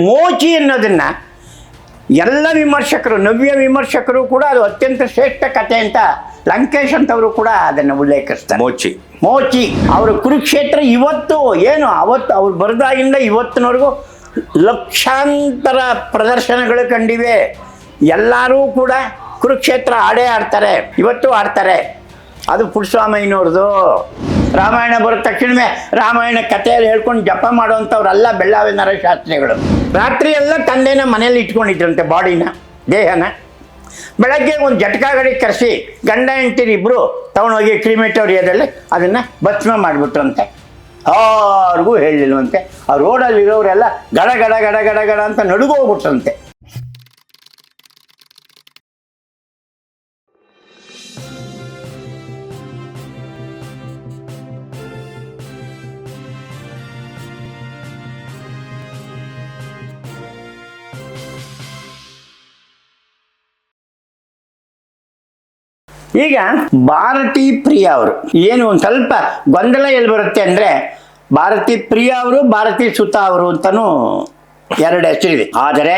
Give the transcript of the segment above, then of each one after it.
ಮೋಚಿ ಅನ್ನೋದನ್ನು ಎಲ್ಲ ವಿಮರ್ಶಕರು, ನವ್ಯ ವಿಮರ್ಶಕರು ಕೂಡ ಅದು ಅತ್ಯಂತ ಶ್ರೇಷ್ಠ ಕಥೆ ಅಂತ ಲಂಕೇಶ್ ಅಂತವರು ಕೂಡ ಅದನ್ನು ಉಲ್ಲೇಖಿಸ್ತಾರೆ. ಮೋಚಿ ಅವರು ಕುರುಕ್ಷೇತ್ರ ಇವತ್ತು ಏನು ಅವತ್ತು ಅವ್ರು ಬರೆದಾಗಿಂದ ಇವತ್ತಿನವರೆಗೂ ಲಕ್ಷಾಂತರ ಪ್ರದರ್ಶನಗಳು ಕಂಡಿವೆ. ಎಲ್ಲರೂ ಕೂಡ ಕುರುಕ್ಷೇತ್ರ ಆಡ್ತಾರೆ, ಇವತ್ತು ಆಡ್ತಾರೆ. ಅದು ಪುಟ್ಟಸ್ವಾಮಯ್ಯನವ್ರದ್ದು. ರಾಮಾಯಣ ಬರೋ ತಕ್ಷಣವೇ ರಾಮಾಯಣ ಕಥೆಯಲ್ಲಿ ಹೇಳ್ಕೊಂಡು ಜಪ ಮಾಡುವಂಥವ್ರಲ್ಲ ಬೆಳ್ಳಾವಿ ನರಶಾಸ್ತ್ರಿಗಳು. ರಾತ್ರಿ ಎಲ್ಲ ತಂದೆನ ಮನೇಲಿ ಇಟ್ಕೊಂಡಿದ್ರಂತೆ, ಬಾಡಿನ, ದೇಹನ. ಬೆಳಗ್ಗೆ ಒಂದು ಜಟಕಾ ಗಾಡಿ ಕರೆಸಿ ಗಂಡ ಹೆಂಡತಿರು ಇಬ್ಬರು ತಗೊಂಡೋಗಿ ಕ್ರಿಮೇಟೋರಿಯದಲ್ಲಿ ಅದನ್ನು ಭಸ್ಮ ಮಾಡಿಬಿಟ್ರಂತೆ. ಅವ್ರಿಗೂ ಹೇಳಿಲ್ವಂತೆ. ಆ ರೋಡಲ್ಲಿರೋರೆಲ್ಲ ಗಡ ಗಡ ಗಡ ಗಡ ಗಡ ಅಂತ ನಡುಗೋಗ್ಬಿಟ್ರಂತೆ. ಈಗ ಭಾರತೀ ಪ್ರಿಯ ಅವರು ಏನು ಒಂದು ಸ್ವಲ್ಪ ಗೊಂದಲ ಎಲ್ಲಿ ಬರುತ್ತೆ ಅಂದರೆ, ಭಾರತೀ ಪ್ರಿಯ ಅವರು, ಭಾರತೀ ಸುತ ಅವರು ಅಂತಲೂ ಎರಡು ಹೆಸರಿದೆ. ಆದರೆ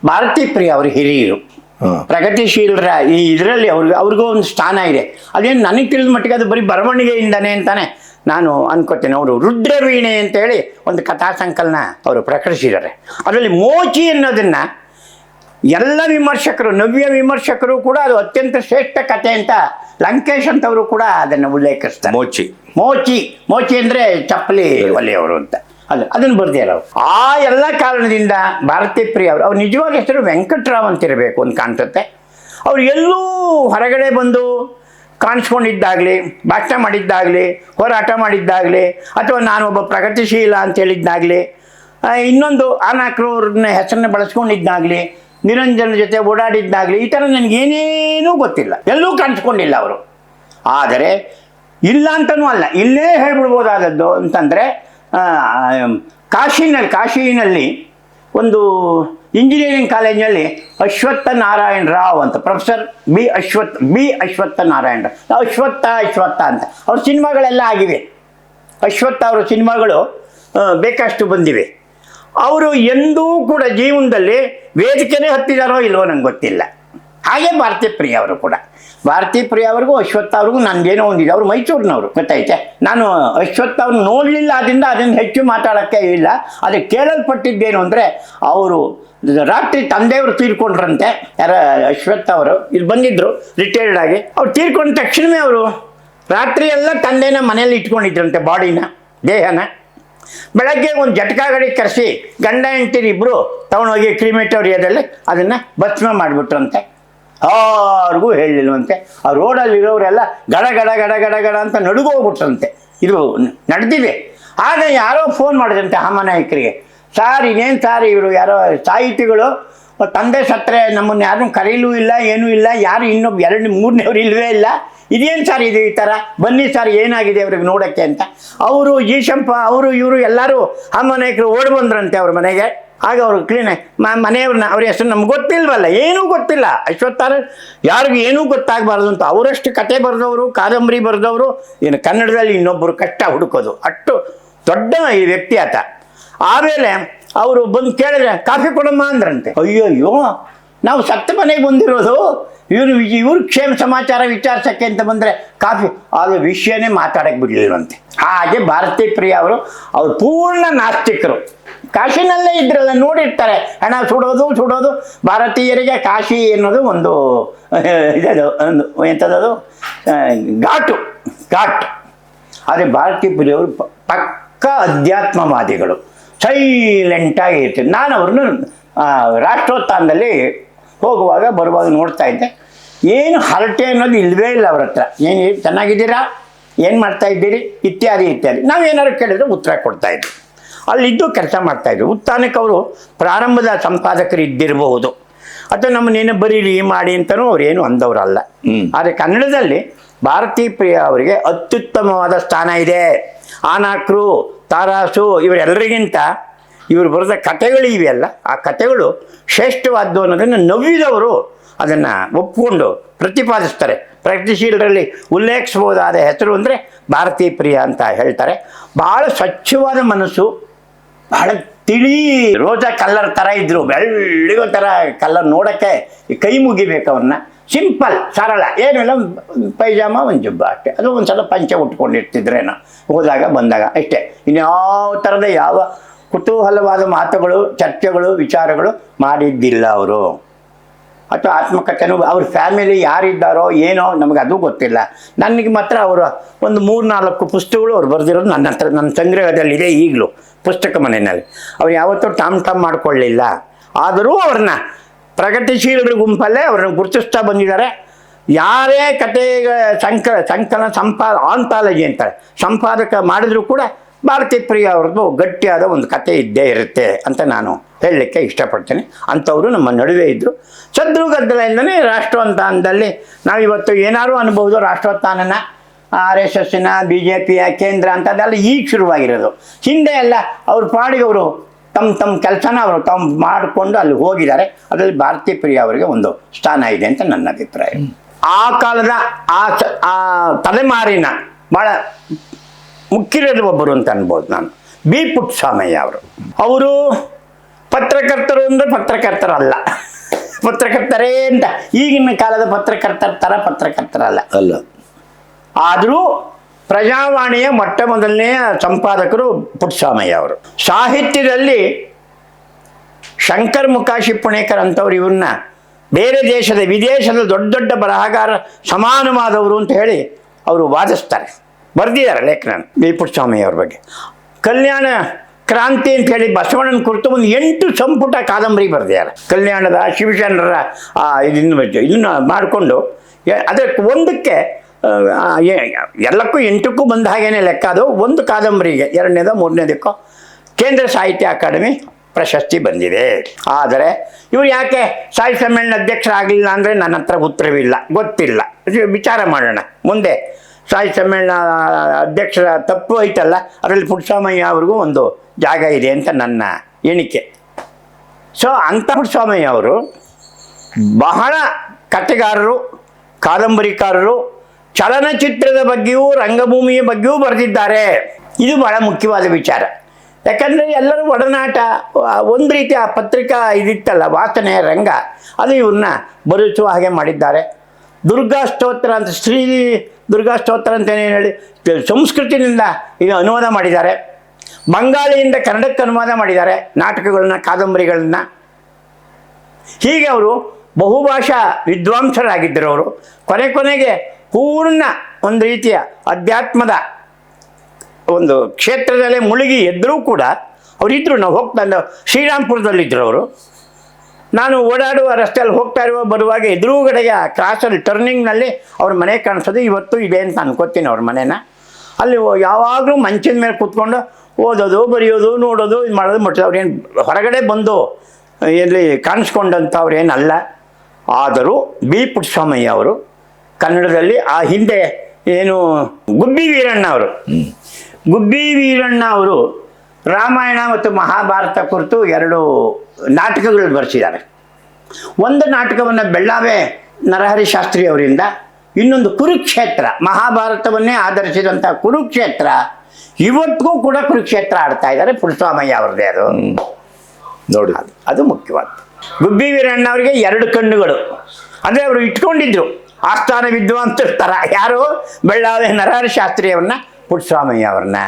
ಭಾರತೀ ಪ್ರಿಯ ಅವರು ಹಿರಿಯರು, ಪ್ರಗತಿಶೀಲರ ಈ ಇದರಲ್ಲಿ ಅವ್ರಿಗೂ ಒಂದು ಸ್ಥಾನ ಇದೆ. ಅದೇನು ನನಗೆ ತಿಳಿದ ಮಟ್ಟಿಗೆ ಅದು ಬರೀ ಬರವಣಿಗೆಯಿಂದನೇ ಅಂತಾನೆ ನಾನು ಅನ್ಕೋತೇನೆ. ಅವರು ರುದ್ರವೀಣೆ ಅಂತೇಳಿ ಒಂದು ಕಥಾ ಸಂಕಲನ ಅವರು ಪ್ರಕಟಿಸಿದ್ದಾರೆ. ಅದರಲ್ಲಿ ಮೋಚಿ ಅನ್ನೋದನ್ನು ಎಲ್ಲ ವಿಮರ್ಶಕರು, ನವ್ಯ ವಿಮರ್ಶಕರು ಕೂಡ ಅದು ಅತ್ಯಂತ ಶ್ರೇಷ್ಠ ಕಥೆ ಅಂತ ಲಂಕೇಶ್ ಅಂತವರು ಕೂಡ ಅದನ್ನು ಉಲ್ಲೇಖಿಸ್ತಾರೆ. ಮೋಚಿ ಅಂದರೆ ಚಪ್ಪಲಿ ಒಲೆಯವರು ಅಂತ ಅದನ್ನು ಬರ್ದಿದ್ದಾರೆ ಅವರು. ಆ ಎಲ್ಲ ಕಾರಣದಿಂದ ಭಾರತೀ ಪ್ರಿಯ ಅವರು, ಅವ್ರ ನಿಜವಾದ ಹೆಸರು ವೆಂಕಟರಾವ್ ಅಂತಿರಬೇಕು ಅಂತ ಕಾಣಿಸುತ್ತೆ. ಅವ್ರು ಎಲ್ಲೂ ಹೊರಗಡೆ ಬಂದು ಕಾಣಿಸ್ಕೊಂಡಿದ್ದಾಗಲಿ, ಭಾಷಣ ಮಾಡಿದ್ದಾಗಲಿ, ಹೋರಾಟ ಮಾಡಿದ್ದಾಗಲಿ, ಅಥವಾ ನಾನೊಬ್ಬ ಪ್ರಗತಿಶೀಲ ಅಂತ ಹೇಳಿದ್ದಾಗಲಿ, ಇನ್ನೊಂದು ಆನಾಕ್ರವ್ರನ್ನ ಹೆಸರನ್ನ ಬಳಸ್ಕೊಂಡಿದ್ದಾಗಲಿ, ನಿರಂಜನ ಜೊತೆ ಓಡಾಡಿದ್ದಾಗಲಿ, ಈ ಥರ ನನಗೇನೇನೂ ಗೊತ್ತಿಲ್ಲ, ಎಲ್ಲೂ ಕಾಣಿಸ್ಕೊಂಡಿಲ್ಲ ಅವರು. ಆದರೆ ಇಲ್ಲ ಅಂತನೂ ಅಲ್ಲ, ಇಲ್ಲೇ ಹೇಳ್ಬಿಡ್ಬೋದಾದದ್ದು ಅಂತಂದರೆ, ಕಾಶಿನಲ್ಲಿ ಒಂದು ಇಂಜಿನಿಯರಿಂಗ್ ಕಾಲೇಜಿನಲ್ಲಿ ಅಶ್ವತ್ಥ ನಾರಾಯಣ ರಾವ್ ಅಂತ ಪ್ರೊಫೆಸರ್ ಬಿ ಅಶ್ವತ್ಥ ನಾರಾಯಣ ರಾವ್, ಅಶ್ವತ್ಥ ಅಂತ ಅವ್ರ ಸಿನಿಮಾಗಳೆಲ್ಲ ಆಗಿವೆ. ಅಶ್ವತ್ಥ ಅವರ ಸಿನಿಮಾಗಳು ಬೇಕಷ್ಟು ಬಂದಿವೆ. ಅವರು ಎಂದೂ ಕೂಡ ಜೀವನದಲ್ಲಿ ವೇದಿಕೆನೇ ಹತ್ತಿದಾರೋ ಇಲ್ವೋ ನಂಗೆ ಗೊತ್ತಿಲ್ಲ. ಹಾಗೆ ಭಾರತೀ ಪ್ರಿಯ ಅವರು ಕೂಡ. ಭಾರತೀ ಪ್ರಿಯ ಅವ್ರಿಗೂ ಅಶ್ವತ್ಥ ಅವ್ರಿಗೂ ನನಗೇನೋ ಒಂದಿದೆ. ಅವರು ಮೈಸೂರಿನವರು, ಗೊತ್ತೈತೆ. ನಾನು ಅಶ್ವತ್ಥ ಅವ್ರನ್ನ ನೋಡಲಿಲ್ಲ, ಅದರಿಂದ ಅದನ್ನು ಹೆಚ್ಚು ಮಾತಾಡೋಕ್ಕೆ ಇಲ್ಲ. ಅದಕ್ಕೆ ಕೇಳಲ್ಪಟ್ಟಿದ್ದೇನು ಅಂದರೆ, ಅವರು ರಾತ್ರಿ ತಂದೆಯವರು ತೀರ್ಕೊಂಡ್ರಂತೆ. ಯಾರ ಅಶ್ವತ್ಥ ಅವರು ಇಲ್ಲಿ ಬಂದಿದ್ದರು ರಿಟೈರ್ಡ್ ಆಗಿ. ಅವ್ರು ತೀರ್ಕೊಂಡ ತಕ್ಷಣವೇ ಅವರು ರಾತ್ರಿ ಎಲ್ಲ ತಂದೆನ ಮನೇಲಿ ಇಟ್ಕೊಂಡಿದ್ರಂತೆ, ಬಾಡಿನ, ದೇಹನ. ಬೆಳಗ್ಗೆ ಒಂದು ಜಟಕಾ ಗಾಡಿ ಕರೆಸಿ ಗಂಡ ಹೆಂಡತಿರು ಇಬ್ಬರು ತಗೊಂಡೋಗಿ ಕ್ರಿಮೇಟೋರಿಯದಲ್ಲಿ ಅದನ್ನು ಭಸ್ಮ ಮಾಡಿಬಿಟ್ರಂತೆ. ಅವ್ರಿಗೂ ಹೇಳಿಲ್ವಂತೆ. ಆ ರೋಡಲ್ಲಿರೋರೆಲ್ಲ ಗಡ ಗಡ ಗಡ ಗಡ ಗಡ ಅಂತ ನಡುಗೋಗ್ಬಿಟ್ರಂತೆ. ಇದು ನಡೆದಿದೆ. ಆಗ ಯಾರೋ ಫೋನ್ ಮಾಡಿದಂತೆ ಹಾಮನಾಯಕರಿಗೆ, ಸಾರ್ ಇನ್ನೇನು ಸಾರ್, ಇವರು ಯಾರೋ ಸಾಹಿತಿಗಳು ತಂದೆ ಸತ್ತರೆ ನಮ್ಮನ್ನು ಯಾರನ್ನೂ ಕರೀಲೂ ಇಲ್ಲ, ಏನೂ ಇಲ್ಲ, ಯಾರು ಇನ್ನೊಬ್ಬ 2-3ನೇವ್ರು ಇಲ್ಲವೇ ಇಲ್ಲ, ಇದೇನು ಸಾರ್ ಇದು ಈ ಥರ, ಬನ್ನಿ ಸರ್ ಏನಾಗಿದೆ ಅವ್ರಿಗೆ ನೋಡೋಕ್ಕೆ ಅಂತ. ಅವರು ಜೀಶಂಪ ಅವರು ಇವರು ಎಲ್ಲರೂ ಹಾಮನಾಯಕರು ಓಡಿ ಬಂದ್ರಂತೆ ಅವ್ರ ಮನೆಗೆ. ಆಗ ಅವರು ಮನೆಯವ್ರನ್ನ ಅವ್ರ ಹೆಸರು ನಮ್ಗೆ ಗೊತ್ತಿಲ್ವಲ್ಲ, ಏನೂ ಗೊತ್ತಿಲ್ಲ. ಅಶ್ವತ್ಥಾರ ಯಾರಿಗೂ ಏನೂ ಗೊತ್ತಾಗಬಾರ್ದು ಅಂತ ಅವರಷ್ಟು ಕತೆ ಬರೆದವರು, ಕಾದಂಬರಿ ಬರೆದವರು, ಏನು ಕನ್ನಡದಲ್ಲಿ ಇನ್ನೊಬ್ಬರು ಕಷ್ಟ ಹುಡುಕೋದು, ಅಷ್ಟು ದೊಡ್ಡ ಈ ವ್ಯಕ್ತಿ ಆತ. ಆಮೇಲೆ ಅವರು ಬಂದು ಕೇಳಿದ್ರೆ ಕಾಫಿ ಕೊಡಮ್ಮ ಅಂದ್ರಂತೆ. ಅಯ್ಯೋ ನಾವು ಸತ್ತ ಮನೆಗೆ ಬಂದಿರೋದು, ಇವ್ರು ಕ್ಷೇಮ ಸಮಾಚಾರ ವಿಚಾರಿಸೋಕ್ಕೆ ಅಂತ ಬಂದರೆ ಕಾಫಿ, ಅದು ವಿಷಯನೇ ಮಾತಾಡೋಕ್ಕೆ ಬಿಡಲಿಲ್ವಂತೆ. ಹಾಗೆ ಭಾರತೀ ಪ್ರಿಯ ಅವರು ಪೂರ್ಣ ನಾಸ್ತಿಕರು. ಕಾಶಿನಲ್ಲೇ ಇದ್ರಲ್ಲ, ನೋಡಿರ್ತಾರೆ ಹಣ ಸುಡೋದು. ಭಾರತೀಯರಿಗೆ ಕಾಶಿ ಅನ್ನೋದು ಒಂದು ಇದದು, ಒಂದು ಎಂಥದ್ದು ಘಾಟ್. ಆದರೆ ಭಾರತೀ ಪ್ರಿಯವರು ಪಕ್ಕ ಅಧ್ಯಾತ್ಮವಾದಿಗಳು, ಸೈಲೆಂಟಾಗಿ ಇರ್ತೀವಿ. ನಾನು ಅವ್ರನ್ನ ರಾಷ್ಟ್ರೋತ್ಥಾನದಲ್ಲಿ ಹೋಗುವಾಗ ಬರುವಾಗ ನೋಡ್ತಾ ಇದ್ದೆ. ಏನು ಹರಟೆ ಅನ್ನೋದು ಇಲ್ಲವೇ ಇಲ್ಲ ಅವ್ರ ಹತ್ರ. ಏನು ಚೆನ್ನಾಗಿದ್ದೀರಾ, ಏನು ಮಾಡ್ತಾ ಇದ್ದೀರಿ, ಇತ್ಯಾದಿ. ನಾವೇನಾದ್ರು ಕೇಳಿದ್ರೆ ಉತ್ತರ ಕೊಡ್ತಾಯಿದ್ರು. ಅಲ್ಲಿದ್ದು ಕೆಲಸ ಮಾಡ್ತಾಯಿದ್ರು. ಉತ್ಥಾನಕ್ಕೆ ಅವರು ಪ್ರಾರಂಭದ ಸಂಪಾದಕರು ಇದ್ದಿರಬಹುದು, ಅಥವಾ ನಮ್ಮನ್ನೇನು ಬರೀರಿ ಮಾಡಿ ಅಂತಲೂ ಅವ್ರೇನು ಅಂದವರಲ್ಲ. ಆದರೆ ಕನ್ನಡದಲ್ಲಿ ಭಾರತೀ ಪ್ರಿಯ ಅವರಿಗೆ ಅತ್ಯುತ್ತಮವಾದ ಸ್ಥಾನ ಇದೆ. ಆನಾಕ್ರು, ತಾರಾಸು ಇವರೆಲ್ಲರಿಗಿಂತ ಇವರು ಬರೆದ ಕಥೆಗಳು ಇವೆಯಲ್ಲ, ಆ ಕಥೆಗಳು ಶ್ರೇಷ್ಠವಾದ್ದು ಅನ್ನೋದನ್ನು ನವ್ಯದವರು ಅದನ್ನು ಒಪ್ಪಿಕೊಂಡು ಪ್ರತಿಪಾದಿಸ್ತಾರೆ. ಪ್ರಗತಿಶೀಲರಲ್ಲಿ ಉಲ್ಲೇಖಿಸ್ಬೋದಾದ ಹೆಸರು ಅಂದರೆ ಭಾರತೀ ಪ್ರಿಯ ಅಂತ ಹೇಳ್ತಾರೆ. ಭಾಳ ಸ್ವಚ್ಛವಾದ ಮನಸ್ಸು, ಭಾಳ ತಿಳಿ ರೋಜಾ ಕಲ್ಲರ್ ಥರ ಇದ್ರು, ಬೆಳ್ಳಿಗೋ ಥರ ಕಲ್ಲರ್, ನೋಡೋಕ್ಕೆ ಕೈ ಮುಗಿಬೇಕು ಅವ್ರನ್ನ. ಸಿಂಪಲ್, ಸರಳ, ಏನಿಲ್ಲ, ಪೈಜಾಮ ಒಂದು ಜುಬ್ಬ ಅಷ್ಟೇ. ಅದು ಒಂದು ಸಲ ಪಂಚೆ ಉಟ್ಕೊಂಡಿರ್ತಿದ್ರೇನೋ ಹೋದಾಗ ಬಂದಾಗ ಅಷ್ಟೇ. ಇನ್ಯಾವ ಥರದ ಯಾವ ಕುತೂಹಲವಾದ ಮಾತುಗಳು, ಚರ್ಚೆಗಳು, ವಿಚಾರಗಳು ಮಾಡಿದ್ದಿಲ್ಲ ಅವರು. ಅಥವಾ ಆತ್ಮಕಥೆನೂ ಅವ್ರ ಫ್ಯಾಮಿಲಿ ಯಾರಿದ್ದಾರೋ ಏನೋ ನಮಗೆ ಅದು ಗೊತ್ತಿಲ್ಲ. ನನಗೆ ಮಾತ್ರ ಅವರು ಒಂದು 3-4 ಪುಸ್ತಕಗಳು ಅವ್ರು ಬರೆದಿರೋದು ನನ್ನ ಹತ್ರ, ನನ್ನ ಸಂಗ್ರಹದಲ್ಲಿದೆ ಈಗಲೂ ಪುಸ್ತಕ ಮನೆಯಲ್ಲಿ. ಅವ್ರು ಯಾವತ್ತೂ ಟಾಮ್ ಮಾಡಿಕೊಳ್ಳಿಲ್ಲ. ಆದರೂ ಅವ್ರನ್ನ ಪ್ರಗತಿಶೀಲರ ಗುಂಪಲ್ಲೇ ಅವ್ರನ್ನ ಗುರುತಿಸ್ತಾ ಬಂದಿದ್ದಾರೆ. ಯಾರೇ ಕತೆ ಸಂಕಲನ ಆಂಥಾಲಜಿ ಅಂತಾರೆ, ಸಂಪಾದಕ ಮಾಡಿದ್ರು ಕೂಡ ಭಾರತೀ ಪ್ರಿಯ ಅವ್ರದ್ದು ಗಟ್ಟಿಯಾದ ಒಂದು ಕತೆ ಇದ್ದೇ ಇರುತ್ತೆ ಅಂತ ನಾನು ಹೇಳಲಿಕ್ಕೆ ಇಷ್ಟಪಡ್ತೇನೆ. ಅಂಥವರು ನಮ್ಮ ನಡುವೆ ಇದ್ದರು. ಸದ್ರುಗದ್ದಲಿಂದನೇ ರಾಷ್ಟ್ರೋತ್ಥಾನದಲ್ಲಿ ನಾವಿವತ್ತು ಏನಾದ್ರು ಅನ್ಬೋದು. ರಾಷ್ಟ್ರೋತ್ಥಾನನ RSSನ BJPಯ ಕೇಂದ್ರ ಅಂತದೆಲ್ಲ ಈಗ ಶುರುವಾಗಿರೋದು. ಹಿಂದೆ ಎಲ್ಲ ಅವ್ರ ಪಾಡಿಗೆ ಅವರು ತಮ್ಮ ಕೆಲಸನ ಅವರು ಮಾಡಿಕೊಂಡು ಅಲ್ಲಿ ಹೋಗಿದ್ದಾರೆ. ಅದರಲ್ಲಿ ಭಾರತೀ ಪ್ರಿಯ ಅವರಿಗೆ ಒಂದು ಸ್ಥಾನ ಇದೆ ಅಂತ ನನ್ನ ಅಭಿಪ್ರಾಯ. ಆ ಕಾಲದ ಆ ತಲೆಮಾರಿನ ಭಾಳ ಮುಖ್ಯರಲ್ಲಿ ಒಬ್ಬರು ಅಂತ ಅನ್ಬೋದು ನಾನು. ಬಿ ಪುಟ್ಟಸ್ವಾಮಯ್ಯ ಅವರು ಪತ್ರಕರ್ತರು ಅಂದರೆ ಪತ್ರಕರ್ತರಲ್ಲ, ಪತ್ರಕರ್ತರೇ ಅಂತ ಈಗಿನ ಕಾಲದ ಪತ್ರಕರ್ತರ ಥರ ಪತ್ರಕರ್ತರಲ್ಲ ಅಲ್ಲ. ಆದರೂ ಪ್ರಜಾವಾಣಿಯ ಮೊಟ್ಟ ಮೊದಲನೆಯ ಸಂಪಾದಕರು ಪುಟ್ಟಸ್ವಾಮಯ್ಯ ಅವರು. ಸಾಹಿತ್ಯದಲ್ಲಿ ಶಂಕರ್ ಮುಕಾಶಿ ಪುಣೇಕರ್ ಅಂತವ್ರು ಇವ್ರನ್ನ ಬೇರೆ ವಿದೇಶದ ದೊಡ್ಡ ದೊಡ್ಡ ಬರಹಗಾರ ಸಮಾನವಾದವರು ಅಂತ ಹೇಳಿ ಅವರು ವಾದಿಸ್ತಾರೆ, ಬರೆದಿದ್ದಾರೆ ಲೇಖನ ಬಿ ಪುಟ್ಟಸ್ವಾಮಯ್ಯ ಅವ್ರ ಬಗ್ಗೆ. ಕಲ್ಯಾಣ ಕ್ರಾಂತಿ ಅಂತ ಹೇಳಿ ಬಸವಣ್ಣನ ಕುರಿತು ಒಂದು 8 ಸಂಪುಟ ಕಾದಂಬರಿ ಬರೆದಿದ್ದಾರೆ. ಕಲ್ಯಾಣದ ಶಿವಶರಣರ ಇದನ್ನು ಮಾಡಿಕೊಂಡು ಅದಕ್ಕೆ ಒಂದಕ್ಕೆ ಎಲ್ಲಕ್ಕೂ 8ಕ್ಕೂ ಬಂದ ಹಾಗೇನೆ ಲೆಕ್ಕ. ಅದು ಒಂದು ಕಾದಂಬರಿಗೆ 2ನೇದೋ 3ನೇದಕ್ಕೋ ಕೇಂದ್ರ ಸಾಹಿತ್ಯ ಅಕಾಡೆಮಿ ಪ್ರಶಸ್ತಿ ಬಂದಿದೆ. ಆದರೆ ಇವರು ಯಾಕೆ ಸಾಹಿತ್ಯ ಸಮ್ಮೇಳನ ಅಧ್ಯಕ್ಷರಾಗಲಿಲ್ಲ ಅಂದರೆ ನನ್ನ ಹತ್ರ ಉತ್ತರವಿಲ್ಲ, ಗೊತ್ತಿಲ್ಲ. ವಿಚಾರ ಮಾಡೋಣ ಮುಂದೆ. ಸಾಹಿತ್ಯ ಸಮ್ಮೇಳನ ಅಧ್ಯಕ್ಷರ ತಪ್ಪು ಐತಲ್ಲ, ಅದರಲ್ಲಿ ಪುಟ್ಟಸ್ವಾಮಯ್ಯ ಅವ್ರಿಗೂ ಒಂದು ಜಾಗ ಇದೆ ಅಂತ ನನ್ನ ಎಣಿಕೆ. ಸೊ ಅಂಥ ಪುಟ್ಟಸ್ವಾಮಯ್ಯ ಅವರು ಬಹಳ ಕಥೆಗಾರರು, ಕಾದಂಬರಿಕಾರರು, ಚಲನಚಿತ್ರದ ಬಗ್ಗೆಯೂ ರಂಗಭೂಮಿಯ ಬಗ್ಗೆಯೂ ಬರೆದಿದ್ದಾರೆ. ಇದು ಬಹಳ ಮುಖ್ಯವಾದ ವಿಚಾರ. ಯಾಕಂದರೆ ಎಲ್ಲರೂ ಒಡನಾಟ, ಒಂದು ರೀತಿಯ ಪತ್ರಿಕಾ ಇದಿತ್ತಲ್ಲ, ವಾಸನೆ ರಂಗ, ಅದು ಇವ್ರನ್ನ ಬರೆಸುವ ಹಾಗೆ ಮಾಡಿದ್ದಾರೆ. ದುರ್ಗಾ ಸ್ತೋತ್ರ ಅಂತ, ಶ್ರೀ ದುರ್ಗಾ ಸ್ತೋತ್ರ ಅಂತೇನು ಹೇಳಿ ಸಂಸ್ಕೃತಿನಿಂದ ಇದು ಅನುವಾದ ಮಾಡಿದ್ದಾರೆ. ಬಂಗಾಳಿಯಿಂದ ಕನ್ನಡಕ್ಕೆ ಅನುವಾದ ಮಾಡಿದ್ದಾರೆ ನಾಟಕಗಳನ್ನ, ಕಾದಂಬರಿಗಳನ್ನ. ಹೀಗೆ ಅವರು ಬಹುಭಾಷಾ ವಿದ್ವಾಂಸರಾಗಿದ್ದರು. ಅವರು ಕೊನೆಗೆ ಪೂರ್ಣ ಒಂದು ರೀತಿಯ ಅಧ್ಯಾತ್ಮದ ಒಂದು ಕ್ಷೇತ್ರದಲ್ಲೇ ಮುಳುಗಿ ಎದ್ದರೂ ಕೂಡ ಅವರಿದ್ದರು. ನಾವು ಹೋಗ್ತಾ ಶ್ರೀರಾಮ್ಪುರದಲ್ಲಿದ್ದರು ಅವರು. ನಾನು ಓಡಾಡುವ ರಸ್ತೆಯಲ್ಲಿ ಹೋಗ್ತಾ ಬರುವಾಗ ಎದುರುಗಡೆಗೆ ಕ್ರಾಸಲ್ಲಿ ಟರ್ನಿಂಗ್ನಲ್ಲಿ ಅವ್ರ ಮನೆ ಕಾಣಿಸೋದು. ಇವತ್ತು ಇದೆ ಅಂತ ಅನ್ಕೋತೀನಿ ಅವ್ರ ಮನೇನ. ಅಲ್ಲಿ ಯಾವಾಗಲೂ ಮಂಚದ ಮೇಲೆ ಕೂತ್ಕೊಂಡು ಓದೋದು, ಬರೆಯೋದು, ನೋಡೋದು, ಇದು ಮಾಡೋದು ಮುಟ್ಟೋದು. ಅವ್ರೇನು ಹೊರಗಡೆ ಬಂದು ಎಲ್ಲಿ ಕಾಣಿಸ್ಕೊಂಡಂಥವ್ರೇನಲ್ಲ. ಆದರೂ ಬಿ ಪುಟ್ಟಸ್ವಾಮಯ್ಯ ಅವರು ಕನ್ನಡದಲ್ಲಿ ಆ ಹಿಂದೆ ಏನು ಗುಬ್ಬಿ ವೀರಣ್ಣ ಅವರು ರಾಮಾಯಣ ಮತ್ತು ಮಹಾಭಾರತ ಕುರಿತು 2 ನಾಟಕಗಳು ಬರೆಸಿದ್ದಾರೆ. ಒಂದು ನಾಟಕವನ್ನು ಬೆಳ್ಳಾವೆ ನರಹರಿ ಶಾಸ್ತ್ರಿ ಅವರಿಂದ, ಇನ್ನೊಂದು ಕುರುಕ್ಷೇತ್ರ, ಮಹಾಭಾರತವನ್ನೇ ಆಧರಿಸಿದಂಥ ಕುರುಕ್ಷೇತ್ರ. ಇವತ್ತಿಗೂ ಕೂಡ ಕುರುಕ್ಷೇತ್ರ ಆಡ್ತಾ ಇದ್ದಾರೆ ಪುಟ್ಟಸ್ವಾಮಯ್ಯ ಅವ್ರದ್ದೇ. ಅದು ನೋಡಿ, ಅದು ಮುಖ್ಯವಾದ. ಗುಬ್ಬಿ ವೀರಣ್ಣ ಅವರಿಗೆ 2 ಕಣ್ಣುಗಳು, ಅಂದರೆ ಅವರು ಇಟ್ಕೊಂಡಿದ್ರು ಆಸ್ಥಾನ ವಿದ್ವಾಂಸರ ಥರ. ಯಾರು? ಬೆಳ್ಳಾವೆ ನರಹರಿ ಶಾಸ್ತ್ರಿಯವ್ರನ್ನ, ಪುಟ್ಟಸ್ವಾಮಯ್ಯ ಅವ್ರನ್ನ.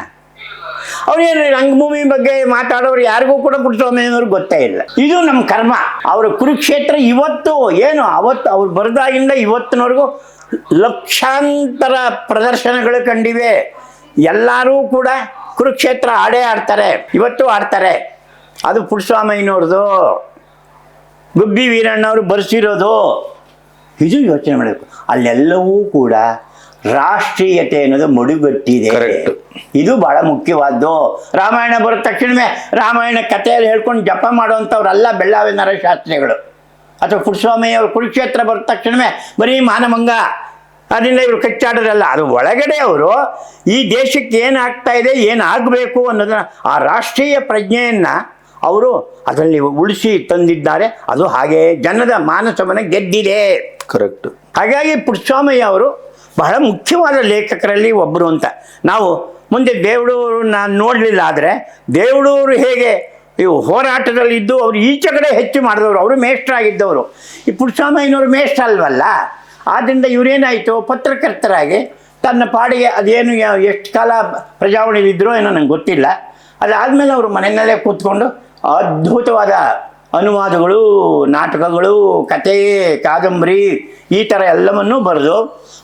ಅವ್ರೇನು ರಂಗಭೂಮಿ ಬಗ್ಗೆ ಮಾತಾಡೋರು ಯಾರಿಗೂ ಕೂಡ ಪುಟ್ಟಸ್ವಾಮಯ್ಯವ್ರಿಗೆ ಗೊತ್ತೇ ಇಲ್ಲ. ಇದು ನಮ್ಮ ಕರ್ಮ. ಅವರ ಕುರುಕ್ಷೇತ್ರ ಇವತ್ತು ಏನು, ಅವತ್ತು ಅವ್ರು ಬರೆದಾಗಿಂದ ಇವತ್ತಿನವರೆಗೂ ಲಕ್ಷಾಂತರ ಪ್ರದರ್ಶನಗಳು ಕಂಡಿವೆ. ಎಲ್ಲರೂ ಕೂಡ ಕುರುಕ್ಷೇತ್ರ ಆಡ್ತಾರೆ, ಇವತ್ತು ಆಡ್ತಾರೆ. ಅದು ಪುಟ್ಟಸ್ವಾಮಯ್ಯನವ್ರದ್ದು, ಗುಬ್ಬಿ ವೀರಣ್ಣವರು ಬರೆಸಿರೋದು. ಇದು ಯೋಚನೆ ಮಾಡಬೇಕು. ಅಲ್ಲೆಲ್ಲವೂ ಕೂಡ ರಾಷ್ಟ್ರೀಯತೆ ಅನ್ನೋದು ಮುಡಿಗಟ್ಟಿದೆ. ಇದು ಬಹಳ ಮುಖ್ಯವಾದ್ದು. ರಾಮಾಯಣ ಬರೋದ ತಕ್ಷಣವೇ ರಾಮಾಯಣ ಕಥೆಯಲ್ಲಿ ಹೇಳ್ಕೊಂಡು ಜಪ ಮಾಡುವಂಥವ್ರಲ್ಲ ಬೆಳ್ಳಾವೆ ನರಹರಿ ಶಾಸ್ತ್ರಿಗಳು ಅಥವಾ ಪುಟ್ಟಸ್ವಾಮಯ್ಯ ಅವರು. ಕುರುಕ್ಷೇತ್ರ ಬರೋದ ತಕ್ಷಣವೇ ಬರೀ ಮಾನಭಂಗ, ಅದರಿಂದ ಇವರು ಕಚ್ಚಾಡೋರಲ್ಲ. ಅದು ಒಳಗಡೆ ಅವರು ಈ ದೇಶಕ್ಕೆ ಏನಾಗ್ತಾ ಇದೆ, ಏನಾಗಬೇಕು ಅನ್ನೋದನ್ನ, ಆ ರಾಷ್ಟ್ರೀಯ ಪ್ರಜ್ಞೆಯನ್ನು ಅವರು ಅದರಲ್ಲಿ ಉಳಿಸಿ ತಂದಿದ್ದಾರೆ. ಅದು ಹಾಗೆ ಜನದ ಮಾನಸವನ್ನು ಗೆದ್ದಿದೆ. ಕರೆಕ್ಟ್. ಹಾಗಾಗಿ ಪುಟ್ಟಸ್ವಾಮಯ್ಯ ಅವರು ಬಹಳ ಮುಖ್ಯವಾದ ಲೇಖಕರಲ್ಲಿ ಒಬ್ಬರು ಅಂತ. ನಾವು ಮುಂದೆ ದೇವಡೂರು ನಾನು ನೋಡಲಿಲ್ಲ, ಆದರೆ ದೇವಡೂರು ಹೇಗೆ ಇವು ಹೋರಾಟದಲ್ಲಿದ್ದು ಅವರು ಈಚೆ ಕಡೆ ಹೆಚ್ಚು ಮಾಡಿದವರು, ಅವರು ಮೇಷ್ಟ್ರಾಗಿದ್ದವರು. ಈ ಪುಟ್ಟಸ್ವಾಮಯ್ಯನವರು ಮೇಷ್ಟ್ರ ಅಲ್ವಲ್ಲ, ಆದ್ದರಿಂದ ಇವರೇನಾಯಿತು, ಪತ್ರಕರ್ತರಾಗಿ ತನ್ನ ಪಾಡಿಗೆ ಅದೇನು ಎಷ್ಟು ಕಾಲ ಪ್ರಜಾವಣೆಯಲ್ಲಿದ್ದರೋ ಏನೋ ನಂಗೆ ಗೊತ್ತಿಲ್ಲ. ಅದಾದಮೇಲೆ ಅವರು ಮನೆಯಲ್ಲೇ ಕೂತ್ಕೊಂಡು ಅದ್ಭುತವಾದ ಅನುವಾದಗಳು, ನಾಟಕಗಳು, ಕತೆ, ಕಾದಂಬರಿ ಈ ಥರ ಎಲ್ಲವನ್ನೂ ಬರೆದು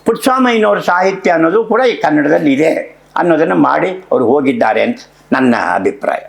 ಪುಟ್ಟಸ್ವಾಮಯ್ಯನವ್ರ ಸಾಹಿತ್ಯ ಅನ್ನೋದು ಕೂಡ ಈ ಕನ್ನಡದಲ್ಲಿ ಇದೆ ಅನ್ನೋದನ್ನು ಮಾಡಿ ಅವರು ಹೋಗಿದ್ದಾರೆ ಅಂತ ನನ್ನ ಅಭಿಪ್ರಾಯ.